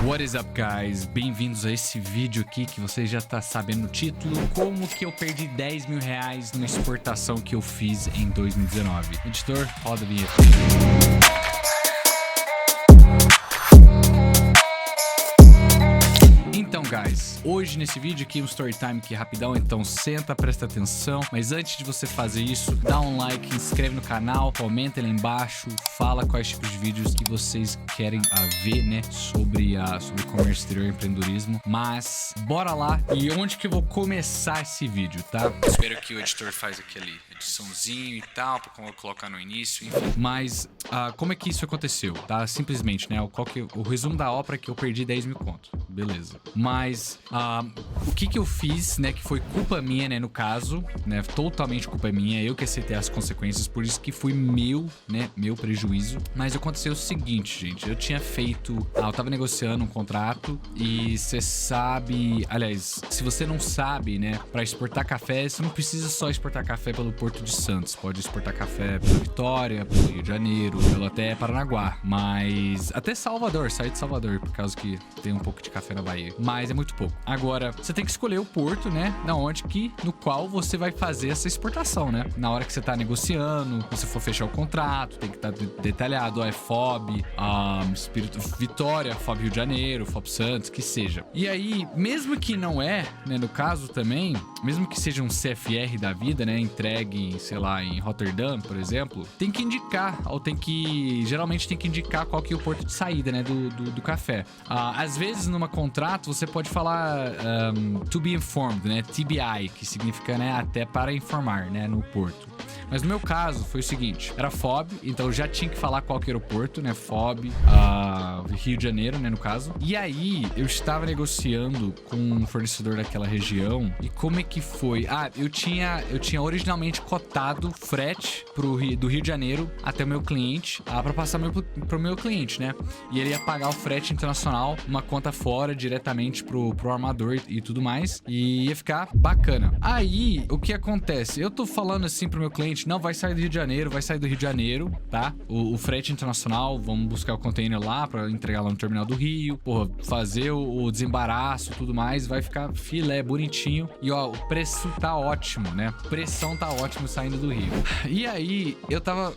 What is up, guys? Bem-vindos a esse vídeo aqui que você já tá sabendo no título. Como que eu perdi 10 mil reais numa exportação que eu fiz em 2019. Editor, roda a vinheta. Então, guys, hoje nesse vídeo aqui um story time aqui rapidão, então senta, presta atenção. Mas antes de você fazer isso, dá um like, inscreve no canal, comenta ali embaixo, fala quais tipos de vídeos que vocês querem ver, né, sobre comércio exterior e empreendedorismo. Mas bora lá. E onde que eu vou começar esse vídeo, tá? Espero que o editor faz aquele ediçãozinho e tal, pra colocar no início, enfim. Mas como é que isso aconteceu, tá? Simplesmente, né, o resumo da ópera é que eu perdi 10 mil conto. Beleza. Mas o que eu fiz, né, que foi culpa minha, né, no caso, né, totalmente culpa minha, eu que aceitei as consequências, por isso que foi meu prejuízo. Mas aconteceu o seguinte, gente, eu tinha feito, eu tava negociando um contrato e você sabe, aliás, se você não sabe, né, para exportar café, você não precisa só exportar café pelo Porto de Santos, pode exportar café pela Vitória, pelo Rio de Janeiro, pelo até Paranaguá, mas até Salvador, sair de Salvador, por causa que tem um pouco de café na Bahia, mas é muito pouco. Agora, você tem que escolher o porto, né, no qual você vai fazer essa exportação, né? Na hora que você tá negociando, se você for fechar o contrato, tem que estar detalhado, é FOB, Vitória, FOB Rio de Janeiro, FOB Santos, que seja. E aí, mesmo que não né, no caso também, mesmo que seja um CFR da vida, né, entregue, sei lá, em Rotterdam, por exemplo, tem que indicar, geralmente tem que indicar qual que é o porto de saída, né, do café. Às vezes, numa contrato, você pode falar to be informed, né, TBI, que significa, né, até para informar, né, no porto. Mas no meu caso, foi o seguinte, era FOB, então eu já tinha que falar qual que era o porto, né, FOB, Rio de Janeiro, né, no caso. E aí, eu estava negociando com um fornecedor daquela região, e como é que foi? Eu tinha originalmente cotado frete do Rio de Janeiro até o meu cliente, para passar pro meu cliente, né, e ele ia pagar o frete internacional, uma conta fora, diretamente pro armador e tudo mais, e ia ficar bacana. Aí, o que acontece? Eu tô falando assim pro meu cliente, não, vai sair do Rio de Janeiro, tá? O frete internacional, vamos buscar o container lá pra entregar lá no terminal do Rio, porra, fazer o desembaraço e tudo mais, vai ficar filé, bonitinho. E ó, o preço tá ótimo, né? Pressão tá ótimo saindo do Rio. E aí, eu tava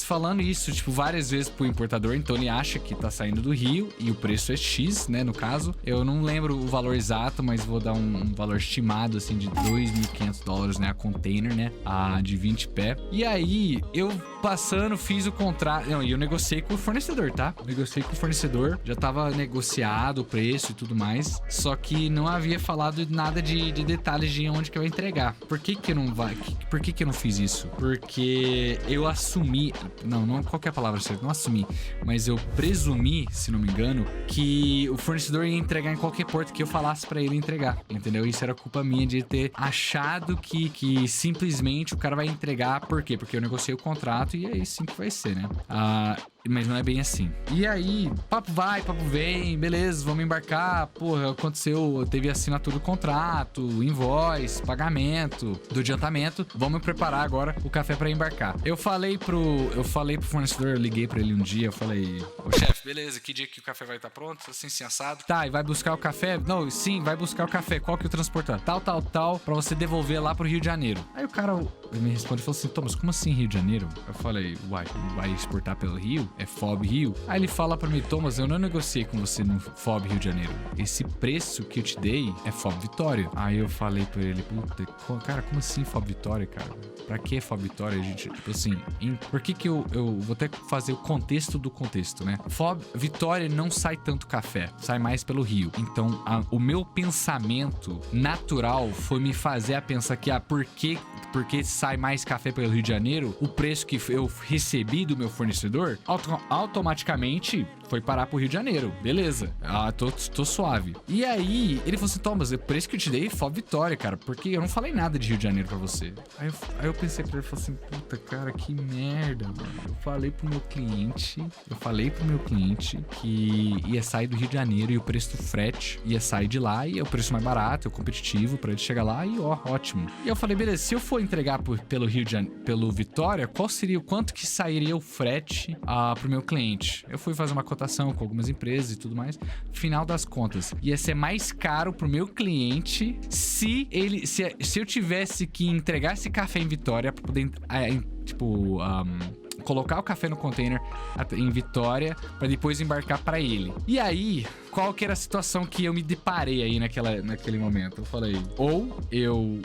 falando isso, tipo, várias vezes pro importador, então ele acha que tá saindo do Rio e o preço é X, né, no caso. Eu não lembro o valor exato, mas vou dar um valor estimado, assim, de $2.500, né, a container, né, de 20 pé. E aí, eu passando, fiz o contrato, e eu negociei com o fornecedor, tá? Negociei com o fornecedor, já tava negociado o preço e tudo mais, só que não havia falado nada de detalhes de onde que eu ia entregar. Por que que eu não fiz isso? Porque eu assumi, não qualquer palavra certa, não assumi, mas eu presumi, se não me engano, que o fornecedor ia entregar em qualquer porto que eu falasse pra ele entregar, entendeu? Isso era culpa minha de ter achado que simplesmente o cara vai entregar. Por quê? Porque eu negociei o contrato e é isso sim que vai ser, né? Mas não é bem assim. E aí, papo vai, papo vem, beleza, vamos embarcar. Porra, aconteceu, teve assinatura do contrato, invoice, pagamento, do adiantamento. Vamos preparar agora o café pra embarcar. Eu falei pro fornecedor, eu liguei pra ele um dia, eu falei, ô chefe, beleza, que dia que o café vai estar pronto? Assim, assado. Tá, e vai buscar o café? Não, sim, vai buscar o café. Qual que é o transportador? Tal, pra você devolver lá pro Rio de Janeiro. Aí o cara me respondeu e falou assim, Thomas, como assim Rio de Janeiro? Eu falei, uai, vai exportar pelo Rio? É FOB Rio? Aí ele fala pra mim, Thomas, eu não negociei com você no FOB Rio de Janeiro. Esse preço que eu te dei é FOB Vitória. Aí eu falei pra ele, puta, cara, como assim FOB Vitória, cara? Pra que FOB Vitória, gente? Tipo assim, por que eu vou até fazer o contexto do contexto, né? FOB Vitória não sai tanto café, sai mais pelo Rio. Então, o meu pensamento natural foi me fazer a pensar que, porque sai mais café pelo Rio de Janeiro, o preço que eu recebi do meu fornecedor, automaticamente foi parar pro Rio de Janeiro. Beleza. Tô suave. E aí, ele falou assim, Thomas, o preço que eu te dei é FOB Vitória, cara, porque eu não falei nada de Rio de Janeiro pra você. Aí eu pensei pra ele, falei assim, puta, cara, que merda, mano. Eu falei pro meu cliente que ia sair do Rio de Janeiro e o preço do frete ia sair de lá e é o preço mais barato, é o competitivo pra ele chegar lá e ó, ótimo. E eu falei, beleza, se eu for entregar pelo Vitória, quanto que sairia o frete pro meu cliente? Eu fui fazer uma cotação com algumas empresas e tudo mais. Final das contas, ia ser mais caro pro meu cliente se eu tivesse que entregar esse café em Vitória pra poder, colocar o café no container em Vitória pra depois embarcar pra ele. E aí, qual que era a situação que eu me deparei aí naquele momento? Eu falei, ou eu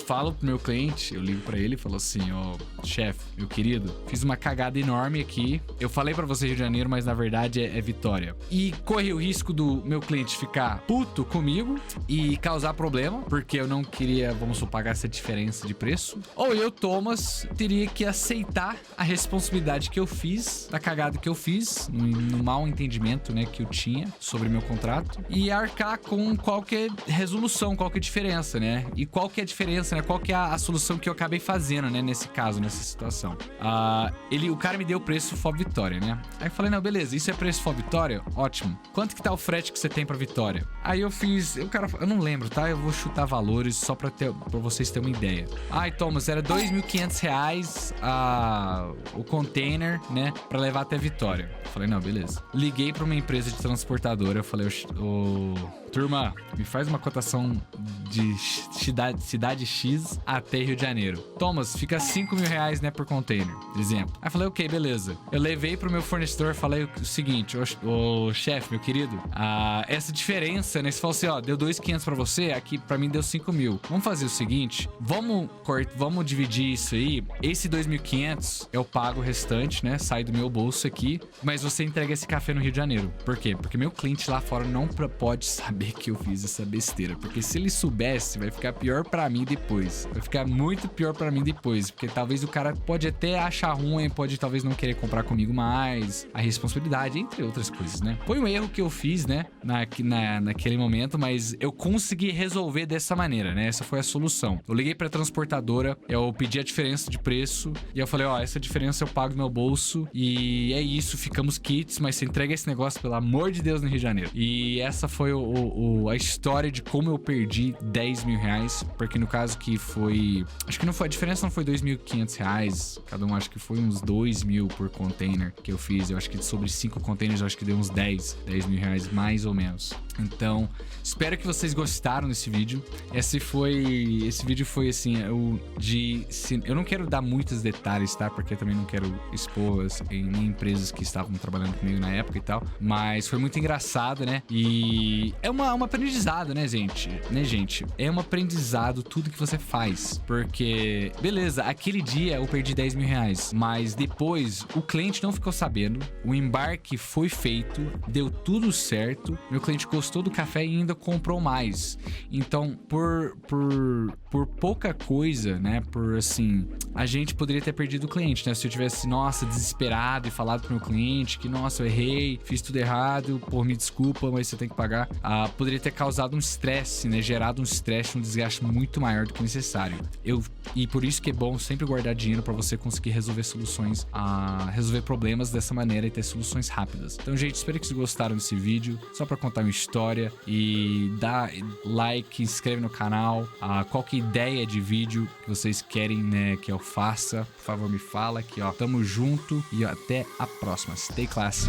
falo pro meu cliente, eu ligo pra ele e falo assim, ó, chefe, meu querido, fiz uma cagada enorme aqui. Eu falei pra você Rio de Janeiro, mas na verdade é Vitória. E corre o risco do meu cliente ficar puto comigo e causar problema, porque eu não queria, vamos supor, pagar essa diferença de preço. Ou eu, Thomas, teria que aceitar a responsabilidade que eu fiz, da cagada que eu fiz, no mau entendimento, né, que eu tinha sobre meu contrato, e arcar com qualquer resolução, qualquer diferença, né? E qual que é a diferença, né? Qual que é a solução que eu acabei fazendo, né, nesse caso, nessa situação? O cara me deu o preço FOB Vitória, né? Aí eu falei, não, beleza, isso é preço FOB Vitória? Ótimo. Quanto que tá o frete que você tem pra Vitória? Aí eu fiz, eu não lembro, tá? Eu vou chutar valores só pra vocês terem uma ideia. Ai, Thomas, era R$2.500 o container, né, pra levar até Vitória. Eu falei, não, beleza. Liguei pra uma empresa de transportadora, eu falei, turma, me faz uma cotação de cidade X até Rio de Janeiro. Thomas, fica R$5.000, né, por container, exemplo. Aí eu falei, ok, beleza. Eu levei pro meu fornecedor, falei o seguinte, ô chefe, meu querido, essa diferença, né, você falou assim, ó, deu R$2.500 pra você, aqui pra mim deu R$5.000. Vamos fazer o seguinte, vamos dividir isso aí, esse R$2.500 eu pago o restante, né, sai do meu bolso aqui, mas você entrega esse café no Rio de Janeiro. Por quê? Porque meu cliente lá fora não pode saber que eu fiz essa besteira, porque se ele soubesse, vai ficar pior pra mim depois. Vai ficar muito pior pra mim depois, porque talvez o cara pode até achar ruim, pode talvez não querer comprar comigo mais, a responsabilidade, entre outras coisas, né? Foi um erro que eu fiz, né, naquele momento, mas eu consegui resolver dessa maneira, né? Essa foi a solução. Eu liguei pra transportadora, eu pedi a diferença de preço, e eu falei, ó, essa diferença eu pago no meu bolso, e é isso, ficamos kits, mas você entrega esse negócio, pelo amor de Deus, no Rio de Janeiro. E essa foi a história de como eu perdi R$10.000, porque no caso que foi... Acho que não foi, a diferença não foi R$2.500, cada um acho que foi uns 2.000 por container que eu fiz. Eu acho que sobre 5 containers eu acho que deu uns R$10.000 mais ou menos. Então, espero que vocês gostaram desse vídeo. Esse vídeo foi assim, eu não quero dar muitos detalhes, tá? Porque eu também não quero expor nem empresas que estavam trabalhando comigo na época e tal. Mas foi muito engraçado, né? E é um aprendizado, né, gente? É um aprendizado tudo que você faz. Porque, beleza, aquele dia eu perdi R$10.000, mas depois o cliente não ficou sabendo. O embarque foi feito, deu tudo certo. Meu cliente gostou do café e ainda comprou mais. Então, por pouca coisa, né? Por assim, a gente poderia ter perdido o cliente, né? Se eu tivesse, nossa, desesperado e falado pro meu cliente que, nossa, eu errei, fiz tudo errado, pô, me desculpa, mas você tem que pagar. Poderia ter causado um estresse, né? Gerado um estresse, um desgaste muito maior do que necessário. E por isso que é bom sempre guardar dinheiro pra você conseguir resolver resolver problemas dessa maneira e ter soluções rápidas. Então, gente, espero que vocês gostaram desse vídeo. Só pra contar uma história, e dá like, inscreve no canal. Qualquer ideia de vídeo que vocês querem, né, que eu faça, por favor, me fala aqui, ó. Tamo junto e até a próxima. Stay classy.